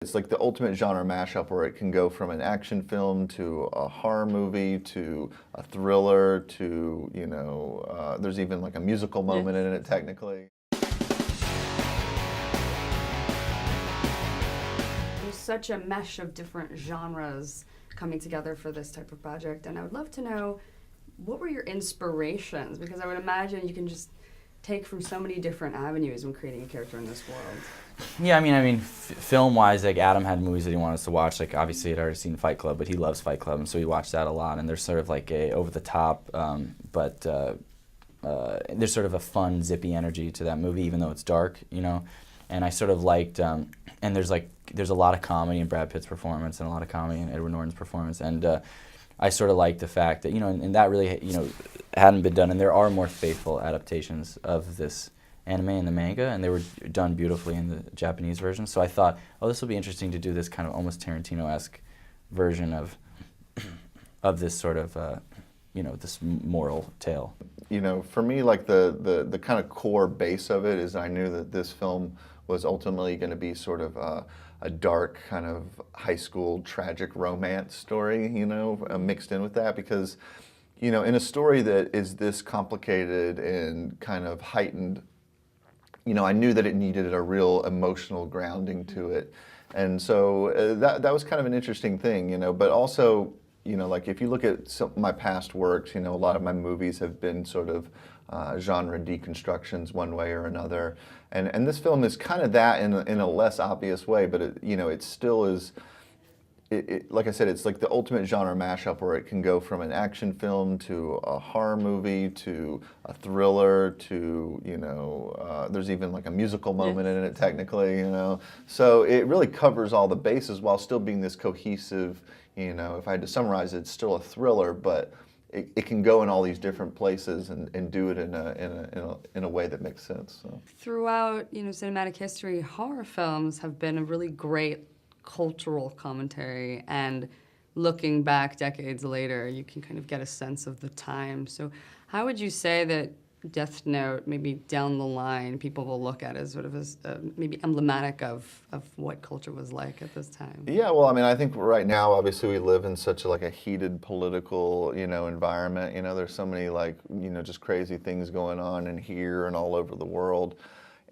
It's like the ultimate genre mashup where it can go from an action film to a horror movie to a thriller to, there's even like a musical moment in it technically. There's such a mesh of different genres coming together for this type of project, and I would love to know, what were your inspirations? Because I would imagine you can just take from so many different avenues when creating a character in this world. Yeah, I mean, film-wise, like Adam had movies that he wanted us to watch. Like obviously, he'd already seen Fight Club, but he loves Fight Club, and so he watched that a lot. And there's sort of like a over-the-top, but there's sort of a fun, zippy energy to that movie, even though it's dark, And I sort of liked, and there's a lot of comedy in Brad Pitt's performance, and a lot of comedy in Edward Norton's performance, and I sort of liked the fact that and that really hadn't been done, and there are more faithful adaptations of this anime in the manga, and they were done beautifully in the Japanese version. So I thought, oh, this will be interesting to do this kind of almost Tarantino-esque version of this sort of this moral tale. For me, like the kind of core base of it is I knew that this film was ultimately going to be sort of a dark kind of high school tragic romance story, mixed in with that, because in a story that is this complicated and kind of heightened, I knew that it needed a real emotional grounding to it. And so that was kind of an interesting thing, but also, like if you look at some of my past works, a lot of my movies have been sort of genre deconstructions one way or another. And this film is kind of that in a less obvious way, but it still is, like I said, it's like the ultimate genre mashup where it can go from an action film to a horror movie to a thriller to, there's even like a musical moment in it technically, So it really covers all the bases while still being this cohesive, if I had to summarize it, it's still a thriller, but it can go in all these different places and do it in a way that makes sense. So. Throughout, cinematic history, horror films have been a really great cultural commentary, and looking back decades later, you can kind of get a sense of the time. So how would you say that Death Note, maybe down the line, people will look at as sort of as maybe emblematic of what culture was like at this time? Yeah, well, I mean, I think right now, obviously, we live in such a heated political, environment. There's so many just crazy things going on in here and all over the world,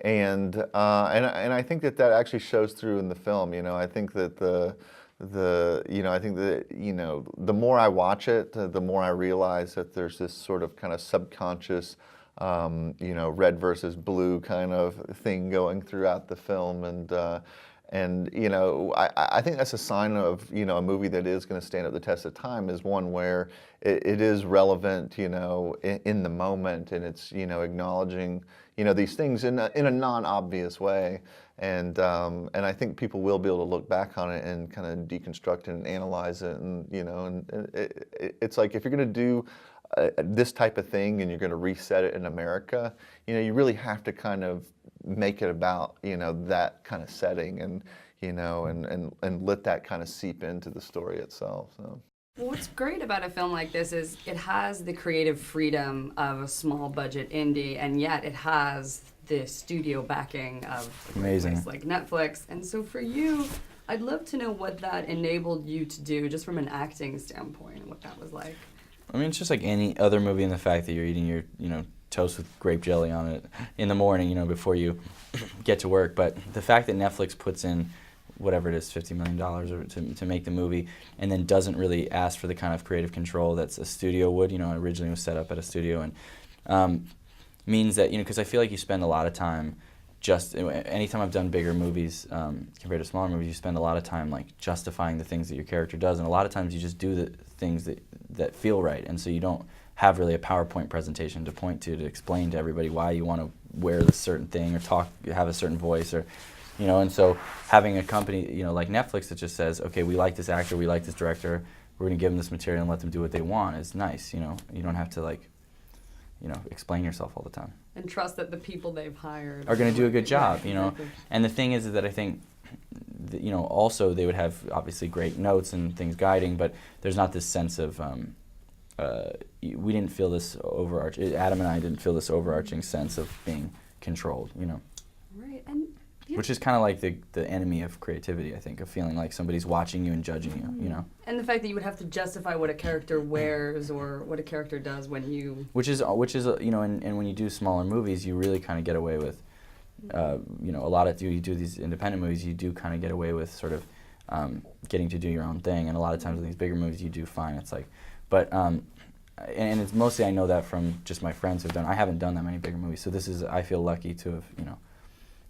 and I think that actually shows through in the film. I think that the more I watch it, the more I realize that there's this sort of kind of subconscious, red versus blue kind of thing going throughout the film, and I think that's a sign of a movie that is going to stand up the test of time, is one where it is relevant, in the moment, and it's acknowledging these things in a non-obvious way, and I think people will be able to look back on it and kind of deconstruct it and analyze it, and it's like if you're going to do this type of thing and you're going to reset it in America, you really have to kind of make it about that kind of setting, and and let that kind of seep into the story itself. So. Well, what's great about a film like this is it has the creative freedom of a small budget indie, and yet it has the studio backing of a place like Netflix. And so for you, I'd love to know what that enabled you to do, just from an acting standpoint, and what that was like. I mean, it's just like any other movie in the fact that you're eating your, toast with grape jelly on it in the morning, before you get to work. But the fact that Netflix puts in whatever it is, $50 million or to make the movie, and then doesn't really ask for the kind of creative control that's a studio would, originally was set up at a studio, and means that, because I feel like you spend a lot of time anytime I've done bigger movies compared to smaller movies, you spend a lot of time justifying the things that your character does, and a lot of times you just do the things that feel right, and so you don't have really a PowerPoint presentation to point to explain to everybody why you want to wear this certain thing or have a certain voice, or and so having a company like Netflix that just says, okay, we like this actor, we like this director, we're going to give them this material and let them do what they want, is nice. You don't have to explain yourself all the time. And trust that the people they've hired are going to do a good job, Exactly. And the thing is that I think, also they would have obviously great notes and things guiding, but there's not this sense of, we didn't feel this Adam and I didn't feel this overarching sense of being controlled, Right, and the which is kind of like the enemy of creativity, I think, of feeling like somebody's watching you and judging you, you know? And the fact that you would have to justify what a character wears or what a character does when you... Which is you know, and when you do smaller movies, you really kind of get away with, you know, a lot of, you do these independent movies, you do kind of get away with sort of getting to do your own thing, and a lot of times in these bigger movies you do fine. It's like, but, and it's mostly, I know that from just my friends who've done, I haven't done that many bigger movies, so this is, I feel lucky to have, you know,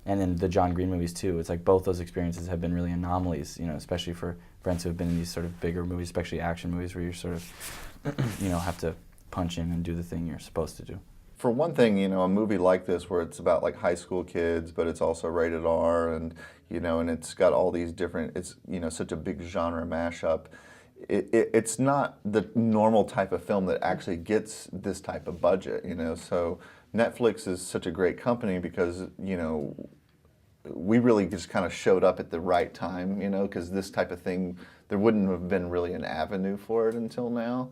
and then the John Green movies too. It's like both those experiences have been really anomalies, you know, especially for friends who have been in these sort of bigger movies, especially action movies where you sort of, you know, have to punch in and do the thing you're supposed to do. For one thing, you know, a movie like this where it's about like high school kids, but it's also rated R, and you know, and it's got all these different, it's, you know, such a big genre mashup. It's not the normal type of film that actually gets this type of budget, you know. So Netflix is such a great company because, you know, we really just kind of showed up at the right time, you know, because this type of thing, there wouldn't have been really an avenue for it until now.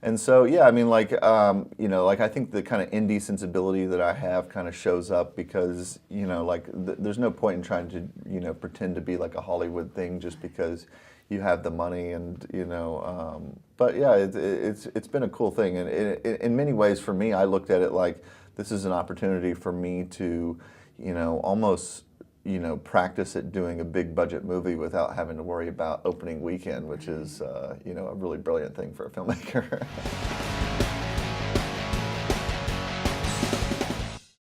And so, yeah, I mean, like, you know, like I think the kind of indie sensibility that I have kind of shows up because, you know, like there's no point in trying to, you know, pretend to be like a Hollywood thing just because you have the money, and you know. But yeah, it's been a cool thing, and in many ways for me, I looked at it like this is an opportunity for me to, you know, almost, you know, practice at doing a big budget movie without having to worry about opening weekend, which is, you know, a really brilliant thing for a filmmaker.